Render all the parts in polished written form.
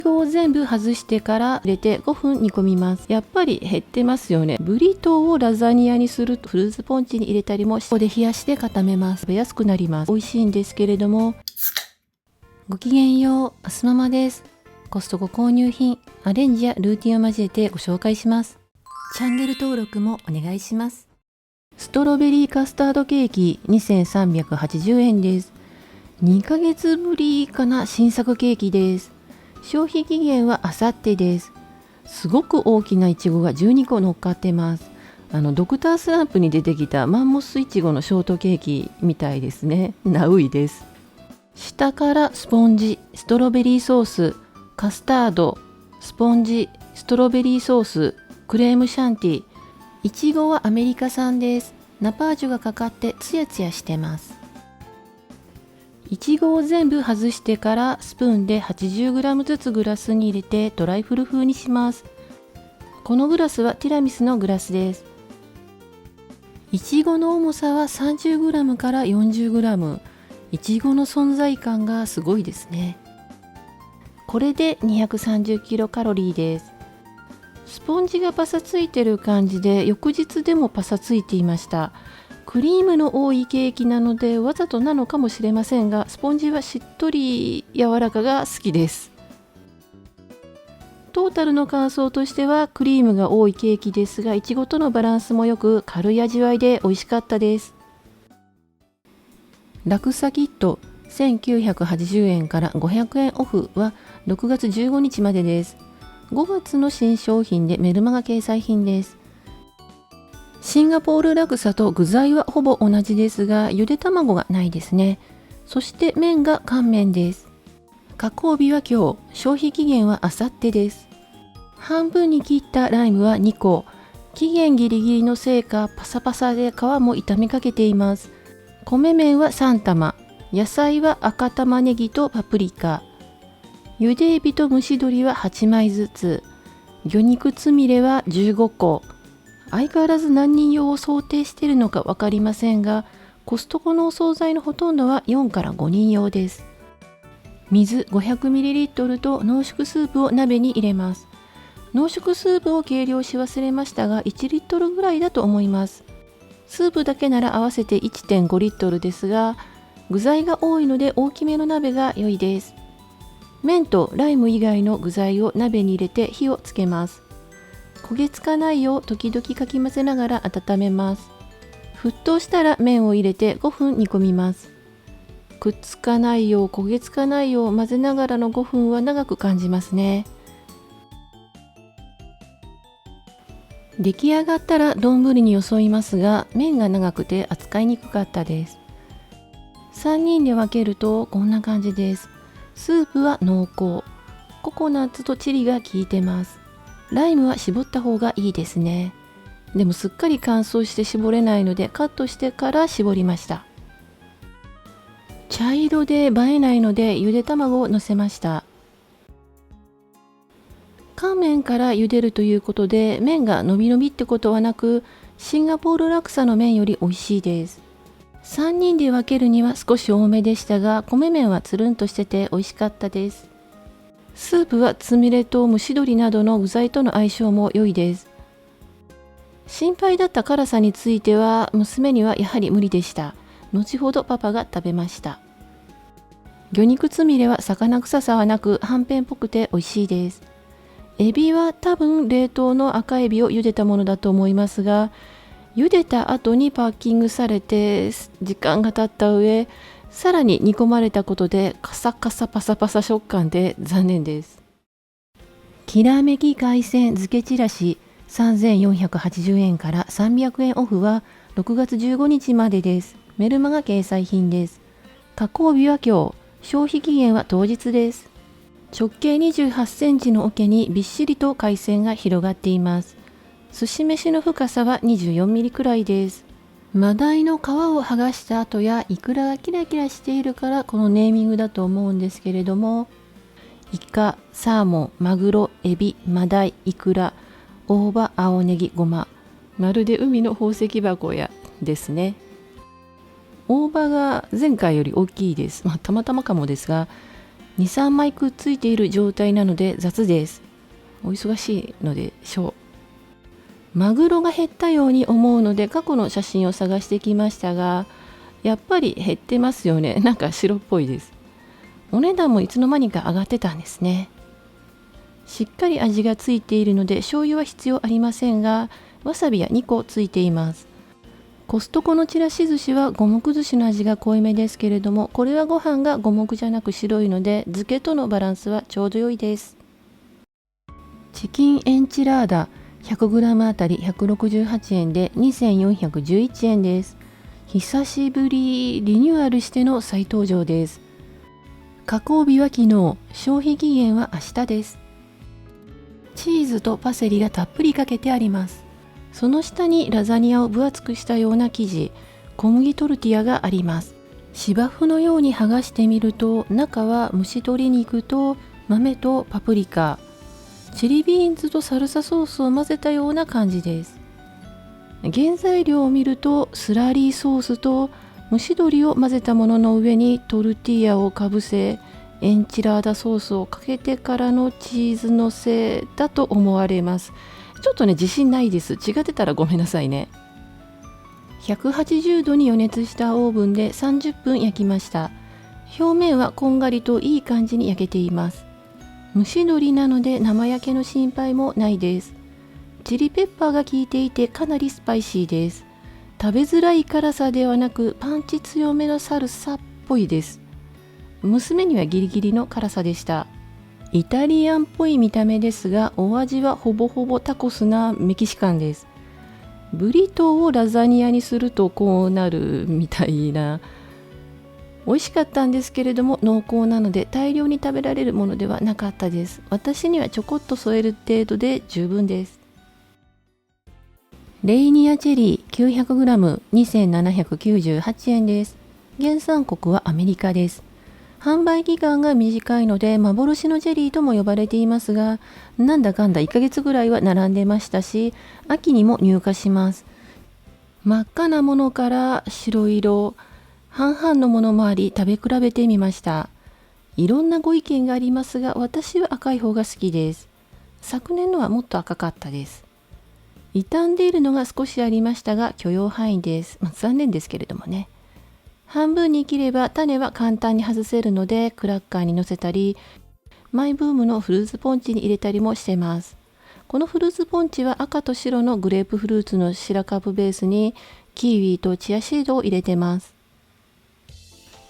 を全部外してから入れて5分煮込みます。やっぱり減ってますよね。ブリトーをラザニアにするとフルーツポンチに入れたりも、ここで冷やして固めます。食べやすくなります。美味しいんですけれども。ごきげんよう、アスママです。コストコ購入品、アレンジやルーティンを交えてご紹介します。チャンネル登録もお願いします。ストロベリーカスタードケーキ2380円です。2ヶ月ぶりかな、新作ケーキです。消費期限はあさってです。すごく大きないちごが12個乗っかってます。ドクタースランプに出てきたマンモスいちごのショートケーキみたいですね。ナウイです。下からスポンジ、ストロベリーソース、カスタード、スポンジ、ストロベリーソース、クレームシャンティ。いちごはアメリカ産です。ナパージュがかかってツヤツヤしてます。いちごを全部外してからスプーンで 80g ずつグラスに入れてドライフル風にします。このグラスはティラミスのグラスです。いちごの重さは 30g から 40g。いちごの存在感がすごいですね。これで230キロカロリーです。スポンジがパサついてる感じで翌日でもパサついていました。クリームの多いケーキなのでわざとなのかもしれませんが、スポンジはしっとり柔らかが好きです。トータルの感想としてはクリームが多いケーキですが、いちごとのバランスもよく軽い味わいで美味しかったです。ラクサキット1980円から500円オフは6月15日までです。5月の新商品でメルマガ掲載品です。シンガポールラクサと具材はほぼ同じですが、ゆで卵がないですね。そして麺が乾麺です。加工日は今日、消費期限はあさってです。半分に切ったライムは2個。期限ギリギリのせいかパサパサで皮も傷みかけています。米麺は3玉。野菜は赤玉ねぎとパプリカ。ゆでエビと蒸し鶏は8枚ずつ。魚肉つみれは15個。相変わらず何人用を想定しているのか分かりませんが、コストコのお惣菜のほとんどは4から5人用です。水 500ml と濃縮スープを鍋に入れます。濃縮スープを計量し忘れましたが、1リットルぐらいだと思います。スープだけなら合わせて 1.5 リットルですが、具材が多いので大きめの鍋が良いです。麺とライム以外の具材を鍋に入れて火をつけます。焦げつかないよう時々かき混ぜながら温めます。沸騰したら麺を入れて5分煮込みます。くっつかないよう焦げつかないよう混ぜながらの5分は長く感じますね。出来上がったら丼によそいますが、麺が長くて扱いにくかったです。3人で分けるとこんな感じです。スープは濃厚。ココナッツとチリが効いてます。ライムは絞った方がいいですね。でもすっかり乾燥して絞れないのでカットしてから絞りました。茶色で映えないのでゆで卵をのせました。乾麺から茹でるということで麺が伸び伸びってことはなく、シンガポールラクサの麺より美味しいです。3人で分けるには少し多めでしたが、米麺はつるんとしてて美味しかったです。スープはつみれと蒸し鶏などの具材との相性も良いです。心配だった辛さについては娘にはやはり無理でした。後ほどパパが食べました。魚肉つみれは魚臭さはなくはんぺんっぽくて美味しいです。エビは多分冷凍の赤エビを茹でたものだと思いますが、茹でた後にパッキングされて時間が経った上、さらに煮込まれたことでカサカサパサパサ食感で残念です。きらめき海鮮漬けちらし3480円から300円オフは6月15日までです。メルマガ掲載品です。加工日は今日、消費期限は当日です。直径28センチの桶にびっしりと海鮮が広がっています。寿司飯の深さは24ミリくらいです。マダイの皮を剥がした後やイクラがキラキラしているからこのネーミングだと思うんですけれども、イカ、サーモン、マグロ、エビ、マダイ、イクラ、大葉、青ネギ、ごま、まるで海の宝石箱やですね。大葉が前回より大きいです。たまたまかもですが、2、3枚くっついている状態なので雑です。お忙しいのでしょう。マグロが減ったように思うので過去の写真を探してきましたが、やっぱり減ってますよね。なんか白っぽいです。お値段もいつの間にか上がってたんですね。しっかり味がついているので醤油は必要ありませんが、わさびは2個ついています。コストコのちらし寿司は五目寿司の味が濃いめですけれども、これはご飯が五目じゃなく白いので漬けとのバランスはちょうど良いです。チキンエンチラーダ 100g あたり168円で2411円です。久しぶりリニューアルしての再登場です。加工日は昨日、消費期限は明日です。チーズとパセリがたっぷりかけてあります。その下にラザニアを分厚くしたような生地、小麦トルティアがあります。芝生のように剥がしてみると、中は蒸し鶏肉と豆とパプリカ、チリビーンズとサルサソースを混ぜたような感じです。原材料を見ると、スラリーソースと蒸し鶏を混ぜたものの上にトルティーヤをかぶせ、エンチラーダソースをかけてからのチーズのせだと思われます。ちょっとね、自信ないです。違ってたらごめんなさいね。180度に予熱したオーブンで30分焼きました。表面はこんがりといい感じに焼けています。蒸し鶏なので生焼けの心配もないです。チリペッパーが効いていてかなりスパイシーです。食べづらい辛さではなくパンチ強めのサルサっぽいです。娘にはギリギリの辛さでした。イタリアンっぽい見た目ですが、お味はほぼほぼタコスなメキシカンです。ブリトーをラザニアにするとこうなるみたいな。美味しかったんですけれども濃厚なので大量に食べられるものではなかったです。私にはちょこっと添える程度で十分です。レイニアチェリー 900g 2798円です。原産国はアメリカです。販売期間が短いので幻のジェリーとも呼ばれていますが、なんだかんだ1ヶ月ぐらいは並んでましたし、秋にも入荷します。真っ赤なものから白色、半々のものもあり食べ比べてみました。いろんなご意見がありますが、私は赤い方が好きです。昨年のはもっと赤かったです。傷んでいるのが少しありましたが許容範囲です。残念ですけれどもね。半分に切れば種は簡単に外せるのでクラッカーにのせたり、マイブームのフルーツポンチに入れたりもしてます。このフルーツポンチは赤と白のグレープフルーツのシラカップベースにキウイとチアシードを入れてます。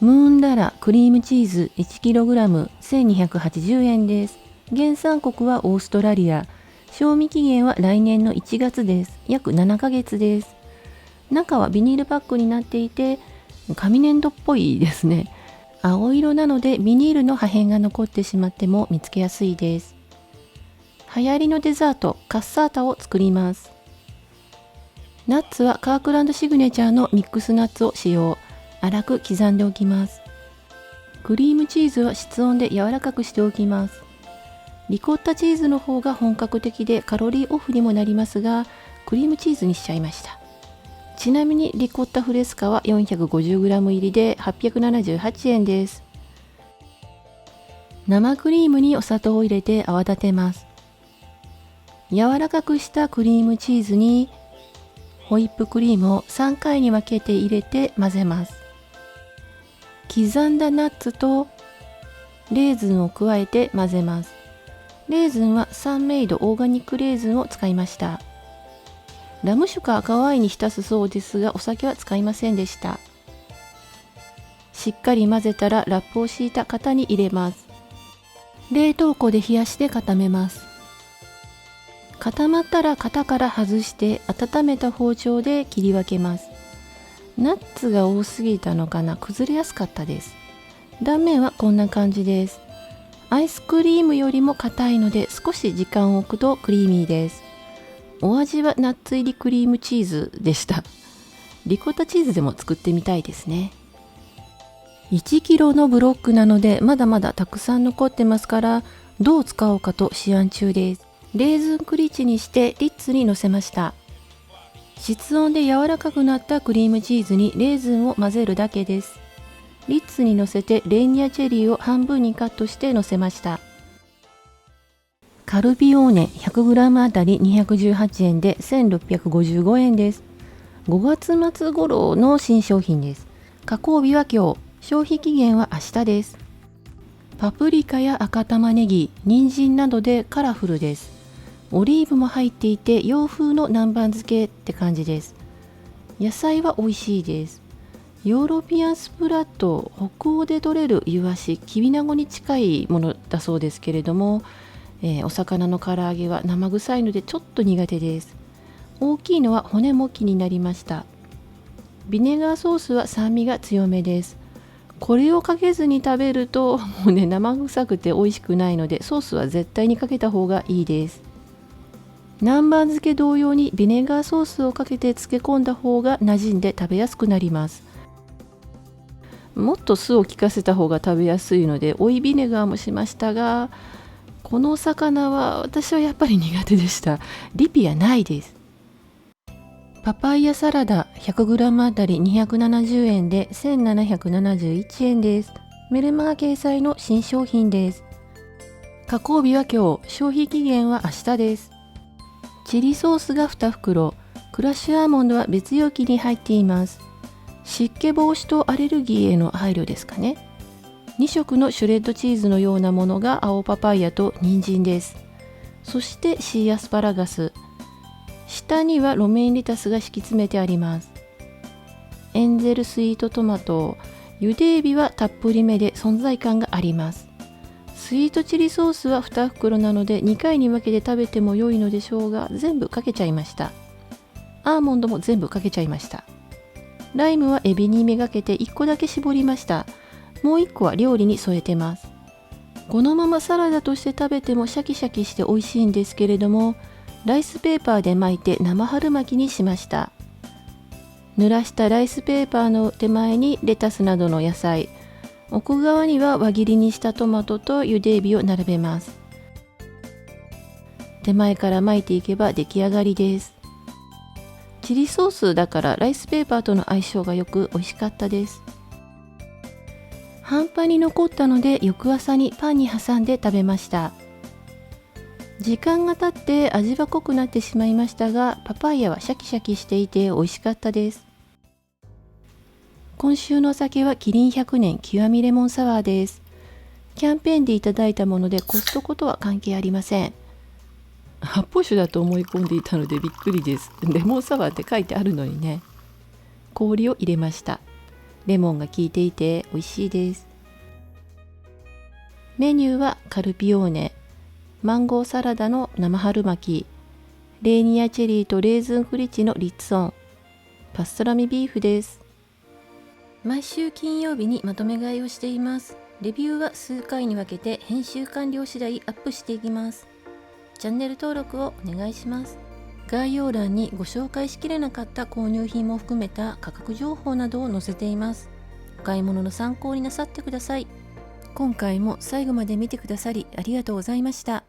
ムーンララクリームチーズ 1kg 1280円です。原産国はオーストラリア。賞味期限は来年の1月です。約7ヶ月です。中はビニールパックになっていて紙粘土っぽいですね。青色なのでビニールの破片が残ってしまっても見つけやすいです。流行りのデザートカッサータを作ります。ナッツはカークランドシグネチャーのミックスナッツを使用。粗く刻んでおきます。クリームチーズは室温で柔らかくしておきます。リコッタチーズの方が本格的でカロリーオフにもなりますが、クリームチーズにしちゃいました。ちなみにリコッタフレスカは 450g 入りで878円です。生クリームにお砂糖を入れて泡立てます。柔らかくしたクリームチーズにホイップクリームを3回に分けて入れて混ぜます。刻んだナッツとレーズンを加えて混ぜます。レーズンはサンメイドオーガニックレーズンを使いました。ラム酒か赤ワインに浸すそうですが、お酒は使いませんでした。しっかり混ぜたらラップを敷いた型に入れます。冷凍庫で冷やして固めます。固まったら型から外して温めた包丁で切り分けます。ナッツが多すぎたのかな、崩れやすかったです。断面はこんな感じです。アイスクリームよりも硬いので少し時間を置くとクリーミーです。お味はナッツ入りクリームチーズでした。リコッタチーズでも作ってみたいですね。1キロのブロックなのでまだまだたくさん残ってますから、どう使おうかと思案中です。レーズンクリッチにしてリッツにのせました。室温で柔らかくなったクリームチーズにレーズンを混ぜるだけです。リッツに乗せてレーニアチェリーを半分にカットして乗せました。カルピオーネ 100g あたり218円で1655円です。5月末頃の新商品です。加工日は今日、消費期限は明日です。パプリカや赤玉ねぎ、人参などでカラフルです。オリーブも入っていて洋風の南蛮漬けって感じです。野菜は美味しいです。ヨーロピアンスプラット、北欧で採れるイワシ、キビナゴに近いものだそうですけれども、お魚の唐揚げは生臭いのでちょっと苦手です。大きいのは骨も気になりました。ビネガーソースは酸味が強めです。これをかけずに食べるともうね、生臭くて美味しくないので、ソースは絶対にかけた方がいいです。南蛮漬け同様にビネガーソースをかけて漬け込んだ方が馴染んで食べやすくなります。もっと酢を効かせた方が食べやすいので追いビネガーもしましたが、このお魚は私はやっぱり苦手でした。リピアないです。パパイヤサラダ 100g あたり270円で1771円です。メルマガ掲載の新商品です。加工日は今日、消費期限は明日です。チリソースが2袋、クラッシュアーモンドは別容器に入っています。湿気防止とアレルギーへの配慮ですかね。2色のシュレッドチーズのようなものが青パパイヤと人参です。そしてシーアスパラガス。下にはロメインレタスが敷き詰めてあります。エンゼルスイートトマト、茹でエビはたっぷりめで存在感があります。スイートチリソースは2袋なので2回に分けて食べても良いのでしょうが、全部かけちゃいました。アーモンドも全部かけちゃいました。ライムはエビにめがけて1個だけ絞りました。もう1個は料理に添えてます。このままサラダとして食べてもシャキシャキして美味しいんですけれども、ライスペーパーで巻いて生春巻きにしました。濡らしたライスペーパーの手前にレタスなどの野菜、奥側には輪切りにしたトマトと茹でエビを並べます。手前から巻いていけば出来上がりです。チリソースだからライスペーパーとの相性がよく美味しかったです。半端に残ったので翌朝にパンに挟んで食べました。時間が経って味は濃くなってしまいましたが、パパイヤはシャキシャキしていて美味しかったです。今週のお酒はキリン100年極みレモンサワーです。キャンペーンでいただいたものでコストコとは関係ありません。発泡酒だと思い込んでいたのでびっくりです。レモンサワーって書いてあるのにね。氷を入れました。レモンが効いていて美味しいです。メニューはカルピオーネ、マンゴーサラダの生春巻き、レーニアチェリーとレーズンフリチのリッツォン、パストラミビーフです。毎週金曜日にまとめ買いをしています。レビューは数回に分けて編集完了次第アップしていきます。チャンネル登録をお願いします。概要欄にご紹介しきれなかった購入品も含めた価格情報などを載せています。お買い物の参考になさってください。今回も最後まで見てくださりありがとうございました。